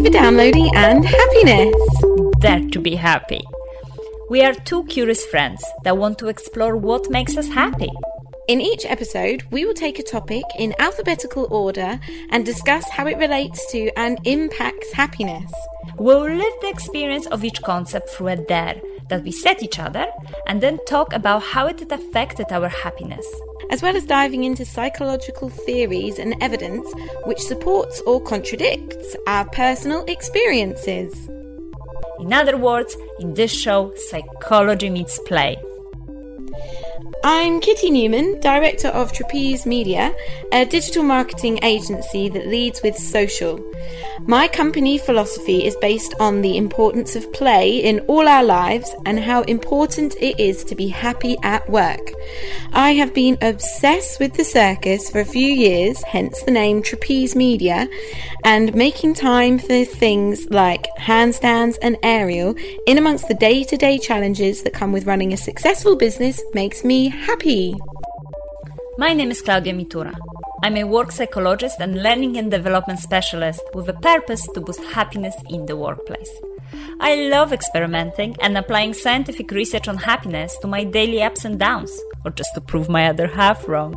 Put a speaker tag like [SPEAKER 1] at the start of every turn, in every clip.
[SPEAKER 1] for downloading and happiness.
[SPEAKER 2] Dare to be happy. We are two curious friends that want to explore what makes us happy.
[SPEAKER 1] In each episode, we will take a topic in alphabetical order and discuss how it relates to and impacts happiness.
[SPEAKER 2] We'll live the experience of each concept through a dare that we set each other and then talk about how it affected our happiness.
[SPEAKER 1] As well as diving into psychological theories and evidence which supports or contradicts our personal experiences.
[SPEAKER 2] In other words, in this show, psychology meets play.
[SPEAKER 1] I'm Kitty Newman, Director of Trapeze Media, a digital marketing agency that leads with social. My company philosophy is based on the importance of play in all our lives and how important it is to be happy at work. I have been obsessed with the circus for a few years, hence the name Trapeze Media, and making time for things like handstands and aerial in amongst the day-to-day challenges that come with running a successful business makes me happy.
[SPEAKER 2] My name is Klaudia Mitura. I'm a work psychologist and learning and development specialist with a purpose to boost happiness in the workplace. I love experimenting and applying scientific research on happiness to my daily ups and downs, or just to prove my other half wrong.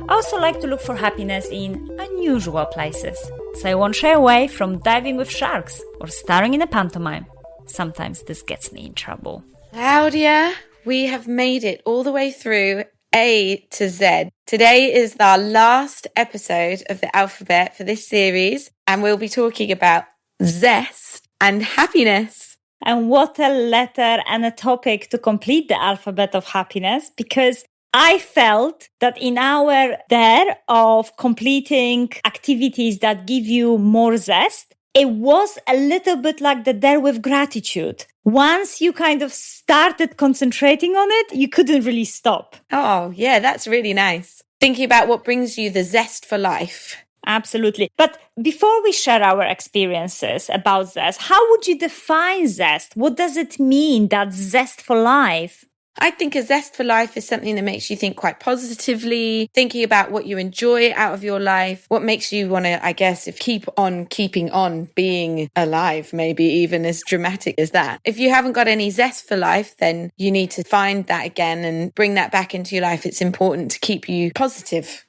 [SPEAKER 2] I also like to look for happiness in unusual places, so I won't shy away from diving with sharks or starring in a pantomime. Sometimes this gets me in trouble.
[SPEAKER 1] Klaudia, we have made it all the way through A to Z. Today is our last episode of the alphabet for this series, and we'll be talking about zest and happiness.
[SPEAKER 2] And what a letter and a topic to complete the alphabet of happiness, because I felt that in our dare of completing activities that give you more zest, it was a little bit like the dare with gratitude. Once you kind of started concentrating on it, you couldn't really stop.
[SPEAKER 1] Oh, yeah, that's really nice. Thinking about what brings you the zest for life.
[SPEAKER 2] Absolutely. But before we share our experiences about zest, how would you define zest? What does it mean, that zest for life?
[SPEAKER 1] I think a zest for life is something that makes you think quite positively, thinking about what you enjoy out of your life, what makes you want to, I guess, keep on keeping on being alive, maybe even as dramatic as that. If you haven't got any zest for life, then you need to find that again and bring that back into your life. It's important to keep you positive.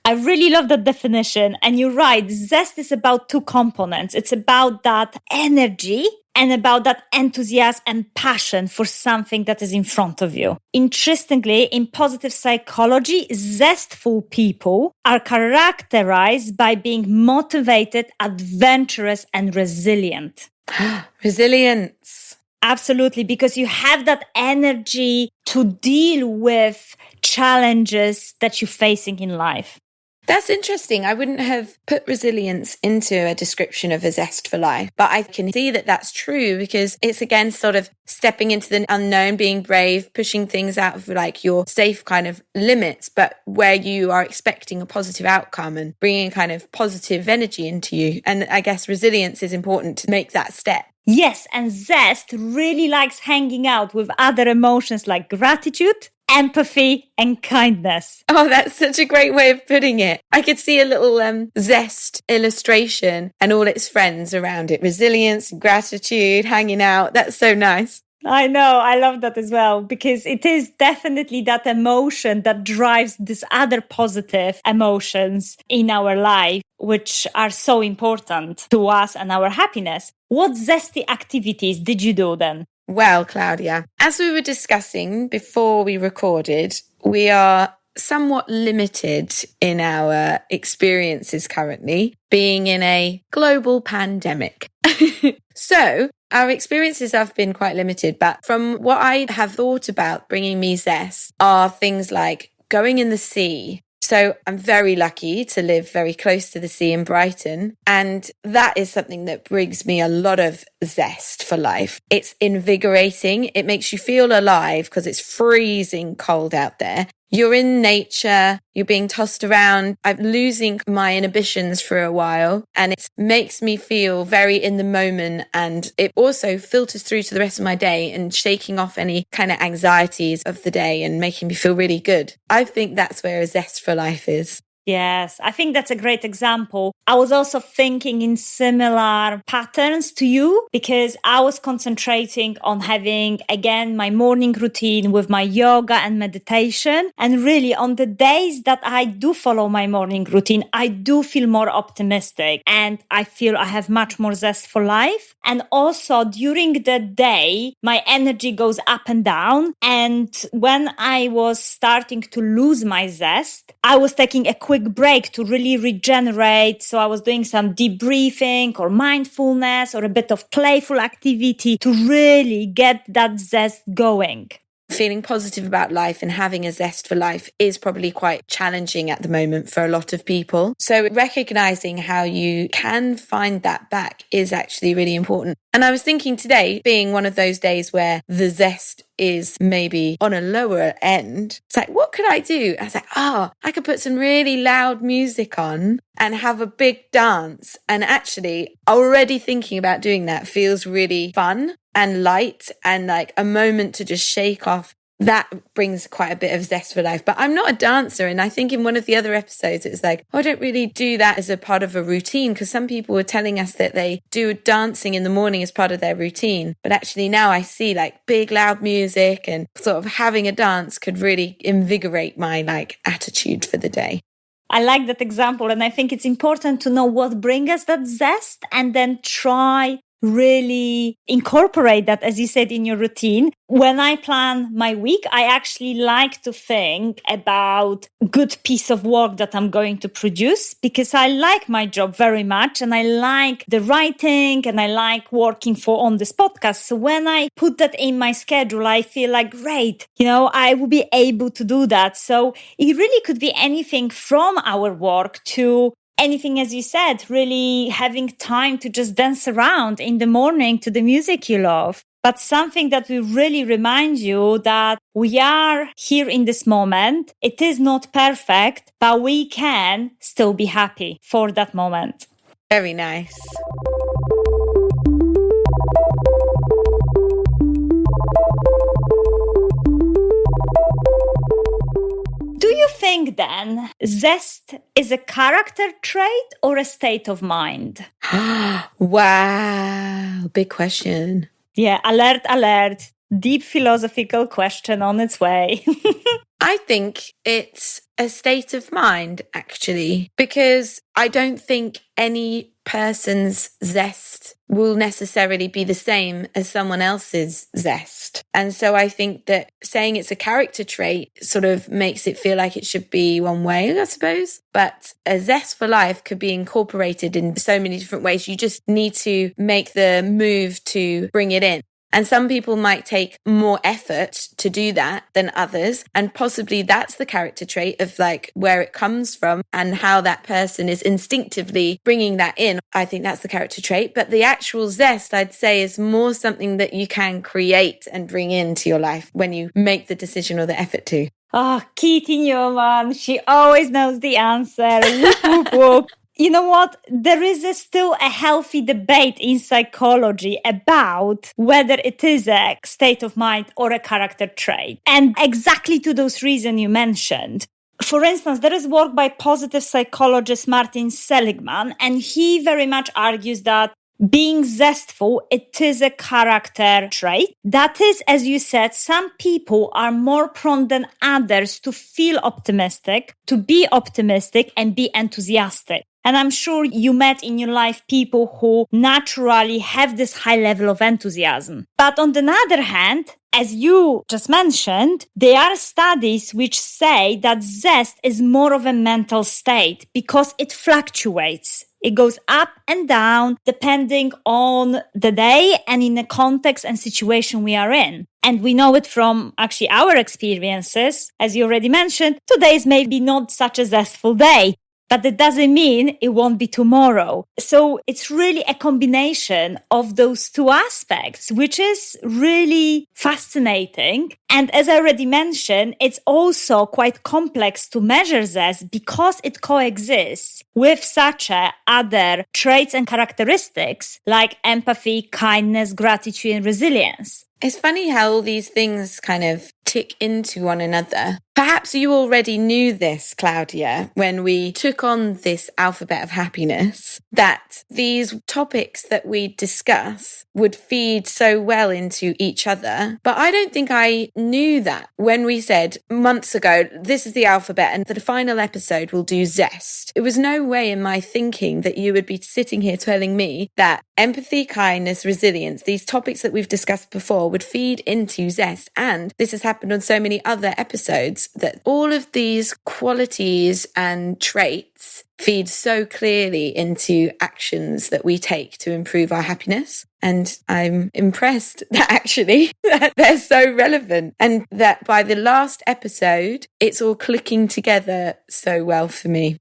[SPEAKER 2] I really love that definition. And you're right, zest is about two components. It's about that energy and about that enthusiasm and passion for something that is in front of you. Interestingly, in positive psychology, zestful people are characterized by being motivated, adventurous, and resilient.
[SPEAKER 1] Resilience.
[SPEAKER 2] Absolutely, because you have that energy to deal with challenges that you're facing in life.
[SPEAKER 1] That's interesting. I wouldn't have put resilience into a description of a zest for life, but I can see that that's true because it's again sort of stepping into the unknown, being brave, pushing things out of like your safe kind of limits, but where you are expecting a positive outcome and bringing kind of positive energy into you. And I guess resilience is important to make that step.
[SPEAKER 2] Yes, and zest really likes hanging out with other emotions like gratitude, empathy, and kindness.
[SPEAKER 1] Oh, that's such a great way of putting it. I could see a little zest illustration and all its friends around it. Resilience, gratitude, hanging out. That's so nice.
[SPEAKER 2] I know, I love that as well, because it is definitely that emotion that drives these other positive emotions in our life, which are so important to us and our happiness. What zesty activities did you do then?
[SPEAKER 1] Well, Klaudia, as we were discussing before we recorded, we are somewhat limited in our experiences currently, being in a global pandemic. So our experiences have been quite limited, but from what I have thought about bringing me zest are things like going in the sea. So I'm very lucky to live very close to the sea in Brighton. And that is something that brings me a lot of zest for life. It's invigorating. It makes you feel alive because it's freezing cold out there. You're in nature, you're being tossed around. I'm losing my inhibitions for a while and it makes me feel very in the moment, and it also filters through to the rest of my day and shaking off any kind of anxieties of the day and making me feel really good. I think that's where a zest for life is.
[SPEAKER 2] Yes, I think that's a great example. I was also thinking in similar patterns to you because I was concentrating on having, again, my morning routine with my yoga and meditation. And really, on the days that I do follow my morning routine, I do feel more optimistic and I feel I have much more zest for life. And also during the day, my energy goes up and down. And when I was starting to lose my zest, I was taking a quick break to really regenerate. So I was doing some deep breathing or mindfulness or a bit of playful activity to really get that zest going.
[SPEAKER 1] Feeling positive about life and having a zest for life is probably quite challenging at the moment for a lot of people. So recognizing how you can find that back is actually really important. And I was thinking today, being one of those days where the zest is maybe on a lower end, it's like, what could I do? I was like, I could put some really loud music on and have a big dance. And actually, already thinking about doing that feels really fun and light and like a moment to just shake off. That brings quite a bit of zest for life. But I'm not a dancer. And I think in one of the other episodes, it was like, I don't really do that as a part of a routine, because some people were telling us that they do dancing in the morning as part of their routine. But actually now I see like big loud music and sort of having a dance could really invigorate my like attitude for the day.
[SPEAKER 2] I like that example. And I think it's important to know what brings us that zest and then try really incorporate that, as you said, in your routine. When I plan my week, I actually like to think about good piece of work that I'm going to produce, because I like my job very much and I like the writing and I like working on this podcast. So when I put that in my schedule, I feel like, great, I will be able to do that. So it really could be anything from our work to anything, as you said, really having time to just dance around in the morning to the music you love. But something that will really remind you that we are here in this moment. It is not perfect, but we can still be happy for that moment.
[SPEAKER 1] Very nice.
[SPEAKER 2] Do you think then zest is a character trait or a state of mind?
[SPEAKER 1] Wow, big question.
[SPEAKER 2] Yeah, alert. Deep philosophical question on its way.
[SPEAKER 1] I think it's a state of mind, actually, because I don't think any person's zest will necessarily be the same as someone else's zest. And so I think that saying it's a character trait sort of makes it feel like it should be one way, I suppose. But a zest for life could be incorporated in so many different ways. You just need to make the move to bring it in. And some people might take more effort to do that than others. And possibly that's the character trait of like where it comes from and how that person is instinctively bringing that in. I think that's the character trait. But the actual zest, I'd say, is more something that you can create and bring into your life when you make the decision or the effort to.
[SPEAKER 2] Oh, Kitty Newman, she always knows the answer. Whoop, whoop, whoop. You know what? There is still a healthy debate in psychology about whether it is a state of mind or a character trait. And exactly to those reasons you mentioned. For instance, there is work by positive psychologist Martin Seligman, and he very much argues that being zestful, it is a character trait. That is, as you said, some people are more prone than others to feel optimistic, to be optimistic and be enthusiastic. And I'm sure you met in your life people who naturally have this high level of enthusiasm. But on the other hand, as you just mentioned, there are studies which say that zest is more of a mental state because it fluctuates. It goes up and down depending on the day and in the context and situation we are in. And we know it from actually our experiences. As you already mentioned, today is maybe not such a zestful day. But that doesn't mean it won't be tomorrow. So it's really a combination of those two aspects, which is really fascinating. And as I already mentioned, it's also quite complex to measure zest because it coexists with such other traits and characteristics like empathy, kindness, gratitude, and resilience.
[SPEAKER 1] It's funny how all these things kind of tick into one another. Perhaps you already knew this, Klaudia, when we took on this alphabet of happiness, that these topics that we discuss would feed so well into each other. But I don't think I knew that when we said months ago, this is the alphabet and the final episode will do zest. It was no way in my thinking that you would be sitting here telling me that empathy, kindness, resilience, these topics that we've discussed before would feed into zest. And this has happened on so many other episodes, that all of these qualities and traits feed so clearly into actions that we take to improve our happiness. And I'm impressed that actually that they're so relevant, and that by the last episode, it's all clicking together so well for me.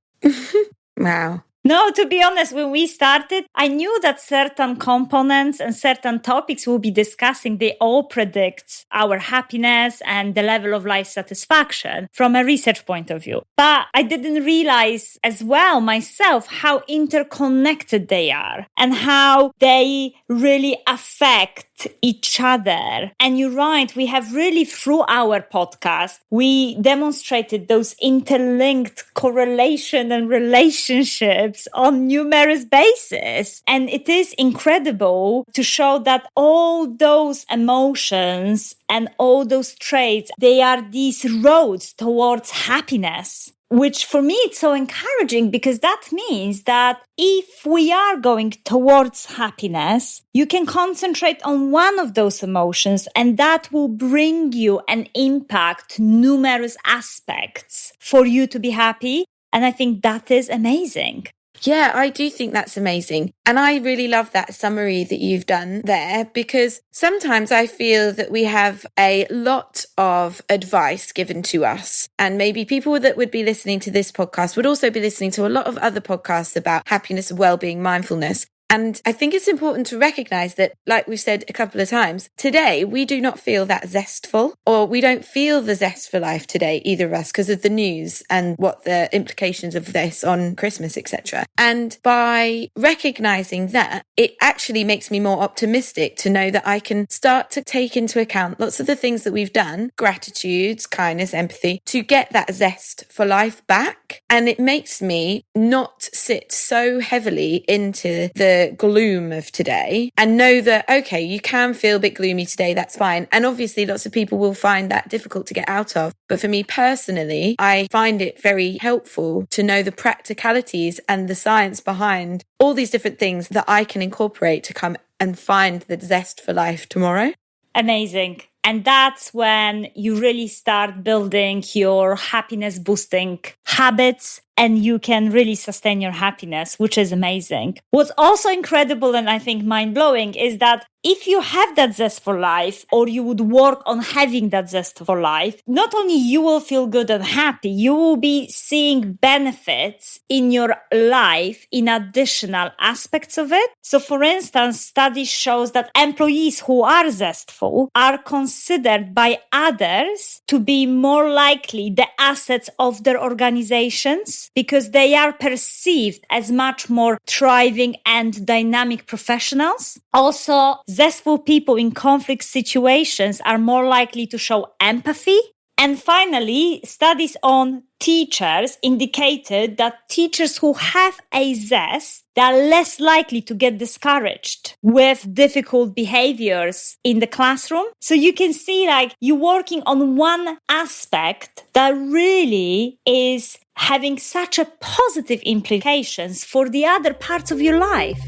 [SPEAKER 1] Wow.
[SPEAKER 2] No, to be honest, when we started, I knew that certain components and certain topics we'll be discussing, they all predict our happiness and the level of life satisfaction from a research point of view. But I didn't realize as well myself how interconnected they are and how they really affect each other. And you're right, we have really, through our podcast, we demonstrated those interlinked correlation and relationships on numerous bases. And it is incredible to show that all those emotions and all those traits, they are these roads towards happiness. Which for me, it's so encouraging, because that means that if we are going towards happiness, you can concentrate on one of those emotions and that will bring you and impact numerous aspects for you to be happy. And I think that is amazing.
[SPEAKER 1] Yeah, I do think that's amazing. And I really love that summary that you've done there, because sometimes I feel that we have a lot of advice given to us. And maybe people that would be listening to this podcast would also be listening to a lot of other podcasts about happiness, well-being, mindfulness. And I think it's important to recognize that, like we've said a couple of times, today we do not feel that zestful, or we don't feel the zest for life today, either of us, because of the news and what the implications of this on Christmas, etc. And by recognizing that, it actually makes me more optimistic to know that I can start to take into account lots of the things that we've done, gratitude, kindness, empathy, to get that zest for life back. And it makes me not sit so heavily into the gloom of today, and know that, okay, you can feel a bit gloomy today, that's fine. And obviously lots of people will find that difficult to get out of. But for me personally, I find it very helpful to know the practicalities and the science behind all these different things that I can incorporate to come and find the zest for life tomorrow.
[SPEAKER 2] Amazing. And that's when you really start building your happiness boosting habits, and you can really sustain your happiness, which is amazing. What's also incredible and I think mind-blowing is that if you have that zest for life, or you would work on having that zest for life, not only you will feel good and happy, you will be seeing benefits in your life in additional aspects of it. So for instance, studies shows that employees who are zestful are considered by others to be more likely the assets of their organizations, because they are perceived as much more thriving and dynamic professionals. Also, zestful people in conflict situations are more likely to show empathy. And finally, studies on teachers indicated that teachers who have a zest, they are less likely to get discouraged with difficult behaviors in the classroom. So you can see, like, you're working on one aspect that really is having such a positive implications for the other parts of your life.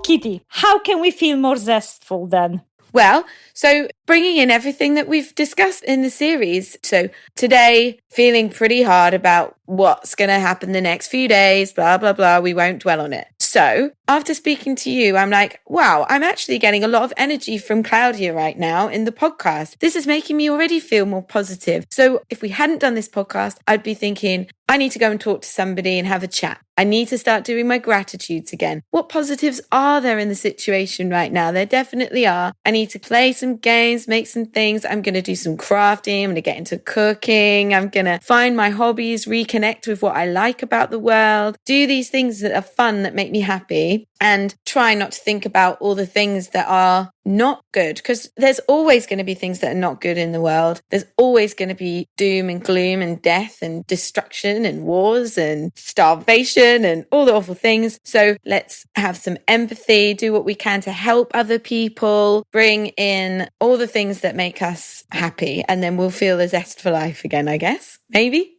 [SPEAKER 2] Kitty, how can we feel more zestful then?
[SPEAKER 1] Well, so bringing in everything that we've discussed in the series. So today, feeling pretty hard about what's going to happen the next few days, blah, blah, blah. We won't dwell on it. So after speaking to you, I'm like, wow, I'm actually getting a lot of energy from Klaudia right now in the podcast. This is making me already feel more positive. So if we hadn't done this podcast, I'd be thinking, I need to go and talk to somebody and have a chat. I need to start doing my gratitudes again. What positives are there in the situation right now? There definitely are. I need to play some games, make some things. I'm going to do some crafting. I'm going to get into cooking. I'm going to find my hobbies, reconnect with what I like about the world, do these things that are fun, that make me happy, and try not to think about all the things that are not good, because there's always going to be things that are not good in the world. There's always going to be doom and gloom and death and destruction and wars and starvation and all the awful things. So let's have some empathy, do what we can to help other people, bring in all the things that make us happy, and then we'll feel a zest for life again, I guess. Maybe.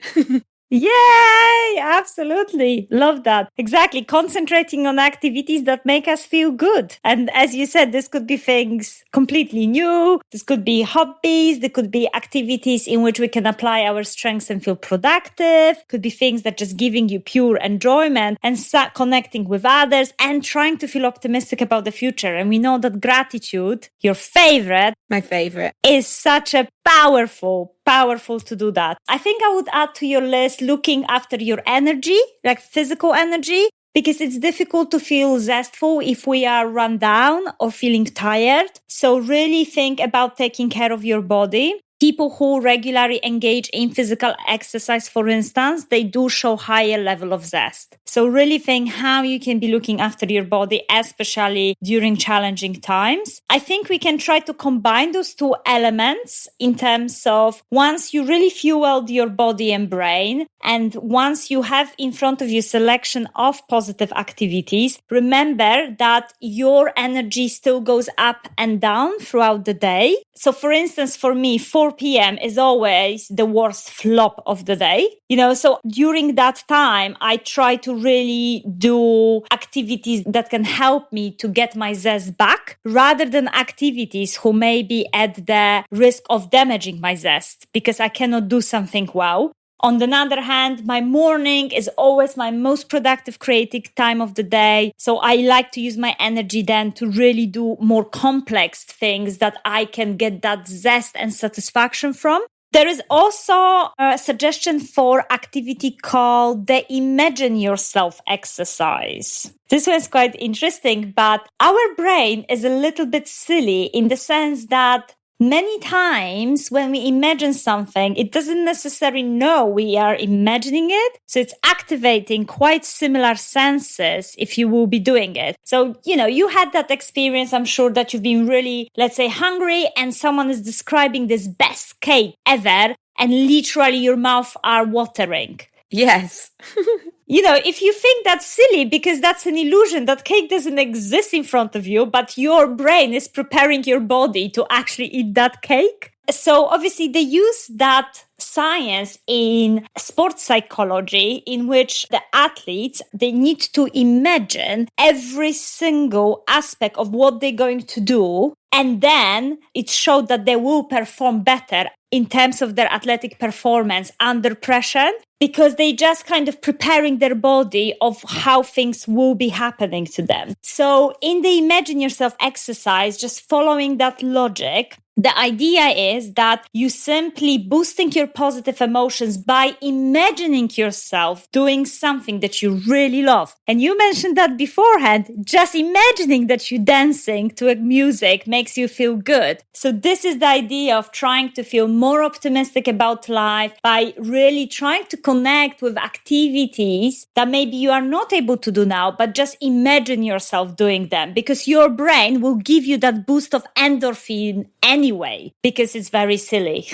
[SPEAKER 2] Yay! Absolutely. Love that. Exactly. Concentrating on activities that make us feel good. And as you said, this could be things completely new. This could be hobbies. There could be activities in which we can apply our strengths and feel productive. Could be things that just giving you pure enjoyment and start connecting with others and trying to feel optimistic about the future. And we know that gratitude, your favorite,
[SPEAKER 1] my favorite,
[SPEAKER 2] is such a powerful to do that. I think I would add to your list looking after your energy, like physical energy, because it's difficult to feel zestful if we are run down or feeling tired. So really think about taking care of your body. People who regularly engage in physical exercise, for instance, they do show higher level of zest. So really think how you can be looking after your body, especially during challenging times. I think we can try to combine those two elements in terms of once you really fueled your body and brain, and once you have in front of you selection of positive activities, remember that your energy still goes up and down throughout the day. So for instance, for me, 4 p.m. is always the worst flop of the day. So during that time, I try to really do activities that can help me to get my zest back rather than activities who may be at the risk of damaging my zest because I cannot do something well. On the other hand, my morning is always my most productive creative time of the day. So I like to use my energy then to really do more complex things that I can get that zest and satisfaction from. There is also a suggestion for activity called the Imagine Yourself exercise. This one's quite interesting, but our brain is a little bit silly in the sense that many times when we imagine something, it doesn't necessarily know we are imagining it. So it's activating quite similar senses if you will be doing it. So, you had that experience. I'm sure that you've been really, let's say, hungry and someone is describing this best cake ever and literally your mouth are watering.
[SPEAKER 1] Yes.
[SPEAKER 2] If you think that's silly because that's an illusion, that cake doesn't exist in front of you, but your brain is preparing your body to actually eat that cake. So obviously they use that science in sports psychology in which the athletes, they need to imagine every single aspect of what they're going to do. And then it showed that they will perform better in terms of their athletic performance under pressure because they just kind of preparing their body of how things will be happening to them. So in the Imagine Yourself exercise, just following that logic, the idea is that you simply boosting your positive emotions by imagining yourself doing something that you really love. And you mentioned that beforehand, just imagining that you're dancing to a music makes you feel good. So this is the idea of trying to feel more optimistic about life by really trying to connect with activities that maybe you are not able to do now, but just imagine yourself doing them because your brain will give you that boost of endorphin anyway, because it's very silly.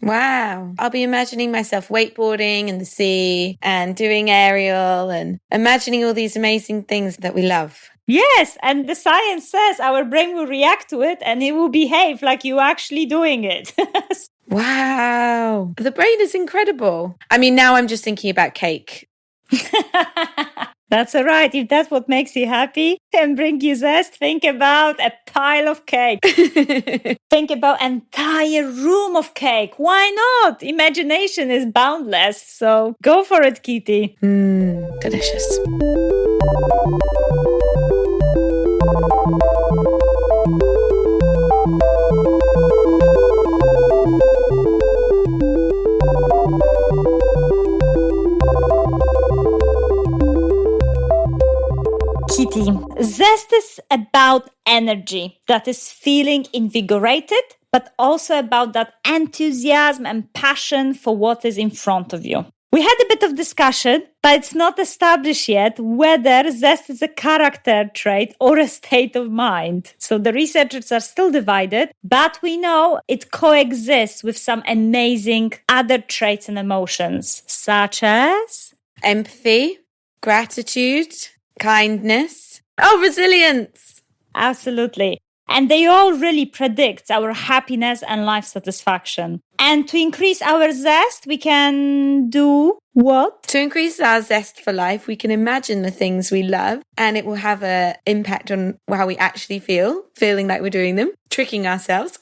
[SPEAKER 1] Wow. I'll be imagining myself wakeboarding in the sea and doing aerial and imagining all these amazing things that we love.
[SPEAKER 2] Yes, and the science says our brain will react to it and it will behave like you actually doing it.
[SPEAKER 1] Wow. The brain is incredible. I mean, now I'm just thinking about cake.
[SPEAKER 2] That's all right. If that's what makes you happy and bring you zest, think about a pile of cake. Think about an entire room of cake. Why not? Imagination is boundless. So go for it, Kitty.
[SPEAKER 1] Delicious.
[SPEAKER 2] Kitty. Zest is about energy, that is feeling invigorated, but also about that enthusiasm and passion for what is in front of you. We had a bit of discussion, but it's not established yet whether zest is a character trait or a state of mind. So the researchers are still divided, but we know it coexists with some amazing other traits and emotions, such as
[SPEAKER 1] empathy, gratitude, kindness, resilience.
[SPEAKER 2] Absolutely. And they all really predict our happiness and life satisfaction. And to increase our zest, we can do what?
[SPEAKER 1] To increase our zest for life, we can imagine the things we love, and it will have an impact on how we actually feel, feeling like we're doing them, tricking ourselves.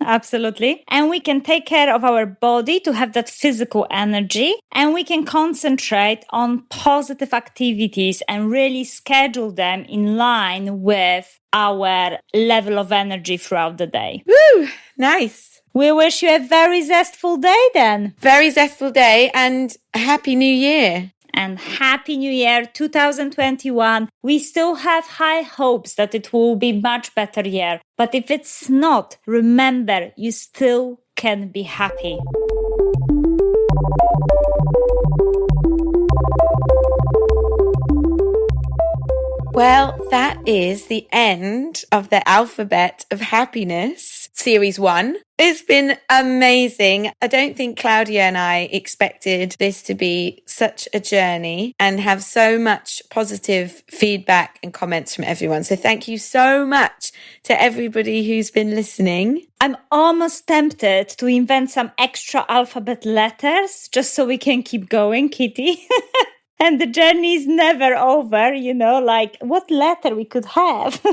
[SPEAKER 2] Absolutely. And we can take care of our body to have that physical energy, and we can concentrate on positive activities and really schedule them in line with our level of energy throughout the day.
[SPEAKER 1] Woo! Nice.
[SPEAKER 2] We wish you a very zestful day then.
[SPEAKER 1] Very zestful day and a Happy New Year.
[SPEAKER 2] And Happy New Year 2021. We still have high hopes that it will be much better year. But if it's not, remember, you still can be happy.
[SPEAKER 1] Well, that is the end of the Alphabet of Happiness, Series 1. It's been amazing. I don't think Klaudia and I expected this to be such a journey and have so much positive feedback and comments from everyone. So thank you so much to everybody who's been listening.
[SPEAKER 2] I'm almost tempted to invent some extra alphabet letters just so we can keep going, Kitty. And the journey is never over, like what letter we could have.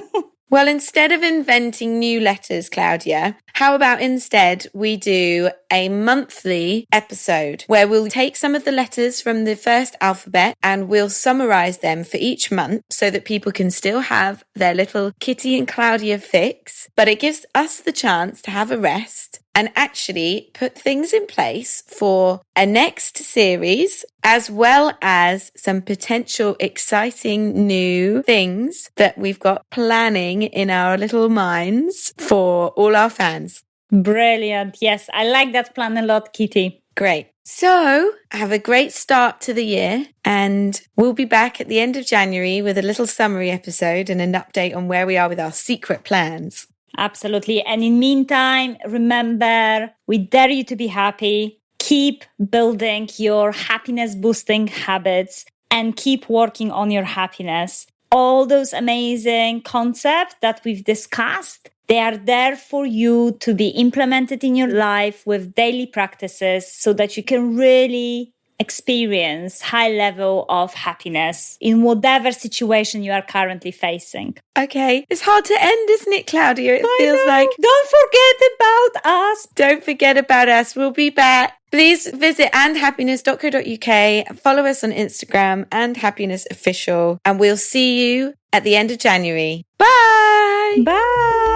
[SPEAKER 1] Well, instead of inventing new letters, Klaudia, how about instead we do a monthly episode where we'll take some of the letters from the first alphabet and we'll summarize them for each month so that people can still have their little Kitty and Klaudia fix, but it gives us the chance to have a rest and actually put things in place for a next series, as well as some potential exciting new things that we've got planning in our little minds for all our fans.
[SPEAKER 2] Brilliant. Yes, I like that plan a lot, Kitty.
[SPEAKER 1] Great. So have a great start to the year, and we'll be back at the end of January with a little summary episode and an update on where we are with our secret plans.
[SPEAKER 2] Absolutely. And in meantime, remember, we dare you to be happy. Keep building your happiness boosting habits and keep working on your happiness. All those amazing concepts that we've discussed, they are there for you to be implemented in your life with daily practices so that you can really experience high level of happiness in whatever situation you are currently facing.
[SPEAKER 1] Okay, it's hard to end, isn't it, Klaudia? It feels like...
[SPEAKER 2] Don't forget about us.
[SPEAKER 1] Don't forget about us. We'll be back. Please visit andhappiness.co.uk, follow us on Instagram, andhappinessofficial, and we'll see you at the end of January. Bye!
[SPEAKER 2] Bye!